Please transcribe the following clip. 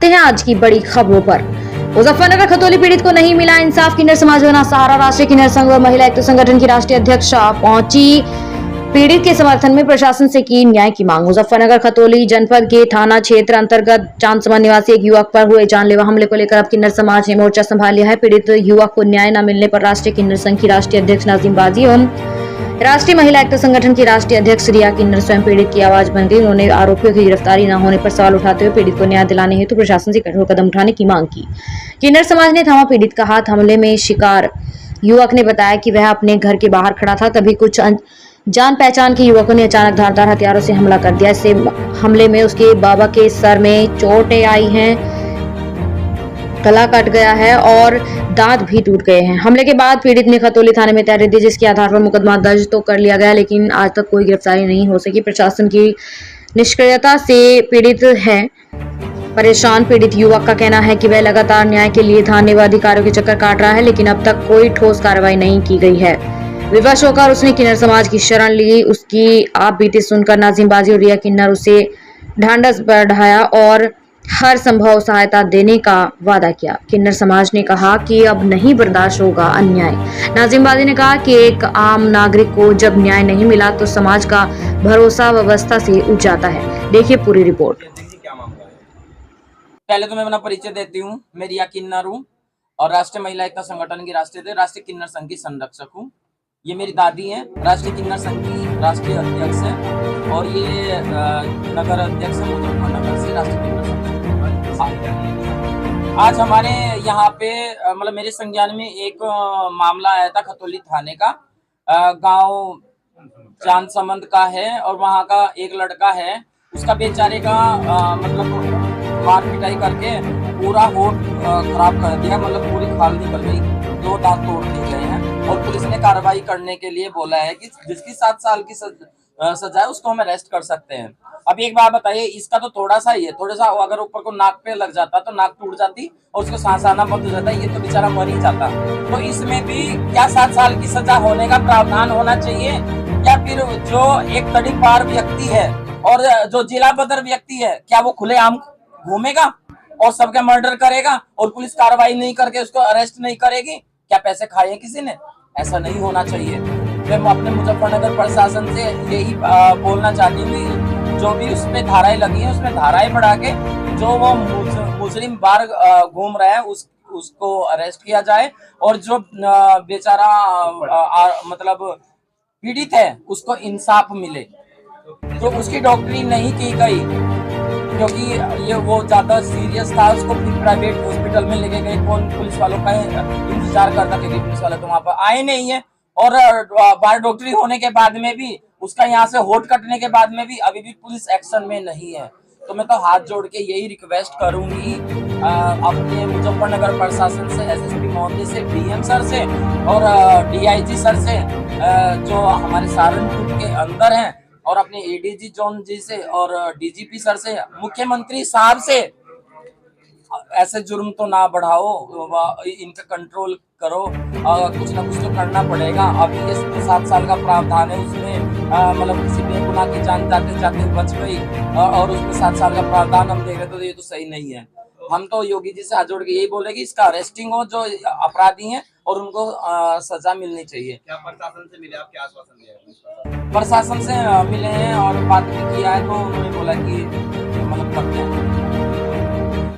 हैं आज की बड़ी खबरों पर। मुजफ्फरनगर खतौली पीड़ित को नहीं मिला इंसाफ, किन्नर समाज बना सहारा। राष्ट्रीय किन्नर संघ व महिला एकता संगठन की राष्ट्रीय अध्यक्षा पहुंची पीड़ित के समर्थन में, प्रशासन से की न्याय की मांग। मुजफ्फरनगर खतौली जनपद के थाना क्षेत्र अंतर्गत चांदसमा निवासी एक युवक पर हुए जानलेवा हमले को लेकर अब किन्नर समाज ने मोर्चा संभाल लिया है। पीड़ित युवक को न्याय न मिलने पर राष्ट्रीय किन्नर संघ की राष्ट्रीय अध्यक्ष नाजिम बाजी एवं राष्ट्रीय महिला एकता संगठन की राष्ट्रीय अध्यक्ष रिया किन्नर स्वयं पीड़ित की आवाज बन गई। उन्होंने आरोपियों की गिरफ्तारी न होने पर सवाल उठाते हुए पीड़ित को न्याय दिलाने हेतु प्रशासन से कठोर कदम उठाने की मांग की। किन्नर समाज ने थामा पीड़ित का हाथ। हमले में शिकार युवक ने बताया कि वह अपने घर के बाहर खड़ा था, तभी कुछ जान पहचान के युवकों ने अचानक धारदार हथियारों से हमला कर दिया। इससे हमले में उसके बाबा के सर में चोटें आई हैं, गला कट गया है और दांत भी टूट गए हैं। हमले के बाद पीड़ित ने खतौली थाने में तहरीर दी, जिसके आधार पर मुकदमा दर्ज तो कर लिया गया, लेकिन आज तक कोई गिरफ्तारी नहीं हो सकी। प्रशासन की निष्क्रियता से पीड़ित है परेशान। पीड़ित युवक का कहना है कि वह लगातार न्याय के लिए थाने व अधिकारियों के चक्कर काट रहा है, लेकिन अब तक कोई ठोस कार्रवाई नहीं की गई है। विवश होकर उसने किन्नर समाज की शरण ली। उसकी आप बीते सुनकर नाजिम बाजी और रिया किन्नर उसे ढांढस बढ़ाया और हर संभव सहायता देने का वादा किया। किन्नर समाज ने कहा कि अब नहीं बर्दाश्त होगा अन्याय। नाजिम बाजी ने कहा कि एक आम नागरिक को जब न्याय नहीं मिला तो समाज का भरोसा व्यवस्था से उठ जाता है। देखिए पूरी रिपोर्ट। पहले तो मैं अपना परिचय देती हूँ। मैं रिया किन्नर हूँ और राष्ट्रीय महिला एकता संगठन की राष्ट्रीय किन्नर संघ की संरक्षक हूँ। ये मेरी दादी हैं, राष्ट्रीय किन्नर संघ की राष्ट्रीय अध्यक्ष है और ये नगर अध्यक्ष है मुजफ्फरनगर से राष्ट्रीय किन्नर संघ। आज हमारे यहाँ पे मतलब मेरे संज्ञान में एक मामला आया था खतौली थाने का। गांव चांदसमंद का है और वहाँ का एक लड़का है, उसका बेचारे का मतलब मार पिटाई करके पूरा होठ खराब कर दिया, मतलब पूरी खाल निकल गई, 2 दांत तोड़ दिए गए हैं। और पुलिस ने कार्रवाई करने के लिए बोला है कि जिसकी 7 साल की सजा है उसको हम अरेस्ट कर सकते हैं। अब एक बात बताइए, इसका तो थोड़ा सा ही है, थोड़ा सा अगर ऊपर को नाक पे लग जाता तो नाक टूट जाती और उसको सांस आना बंद हो जाता, ये तो बेचारा मर ही जाता। तो इसमें भी क्या 7 साल की सजा होने का प्रावधान होना चाहिए, या फिर जो एक तड़ी पार व्यक्ति है और जो जिला बदर व्यक्ति है, क्या वो खुलेआम घूमेगा और सबका मर्डर करेगा और पुलिस कार्रवाई नहीं करके उसको अरेस्ट नहीं करेगी? क्या पैसे खाए किसी ने? ऐसा नहीं होना चाहिए। मैं अपने मुजफ्फरनगर प्रशासन से यही बोलना चाहती हूँ, जो भी उसमें धाराएं लगी हैं उसमें धाराएं बढ़ा के जो वो मुजरिम बाहर घूम रहा है उसको अरेस्ट किया जाए और जो बेचारा मतलब पीड़ित है उसको इंसाफ मिले। तो उसकी डॉक्टरी नहीं की गई क्योंकि ये वो ज्यादा सीरियस था, उसको फिर प्राइवेट हॉस्पिटल में लेके गए। कौन पुलिस वालों का इंतजार करता, क्योंकि पुलिस वाले तो वहां पर आए नहीं है। और बाहर डॉक्टरी होने के बाद में भी उसका यहाँ से होठ कटने के बाद में भी अभी भी पुलिस एक्शन में नहीं है। तो मैं तो हाथ जोड़ के यही रिक्वेस्ट करूंगी अपने मुजफ्फरनगर प्रशासन से, एसएसपी महोदय से, डीएम सर से और डीआईजी सर से, जो हमारे सहारनपुर के अंदर हैं, और अपने एडीजी जोन जी से और डीजीपी सर से, मुख्यमंत्री साहब से, ऐसे जुर्म तो ना बढ़ाओ, इनका कंट्रोल करो। कुछ ना कुछ तो करना पड़ेगा। अभी ये 7 साल का प्रावधान है, उसमें मतलब किसी बेगुनाह की जान जाते जाते बच गई और उसमें 7 साल का प्रावधान हम देख रहे तो ये तो सही नहीं है। हम तो योगी जी से हाथ जोड़ के यही बोले कि इसका अरेस्टिंग हो जो अपराधी हैं और उनको सजा मिलनी चाहिए। क्या प्रशासन से मिले, आप क्या आश्वासन दिया? प्रशासन से मिले हैं और बात भी किया है, तो उन्होंने बोला कि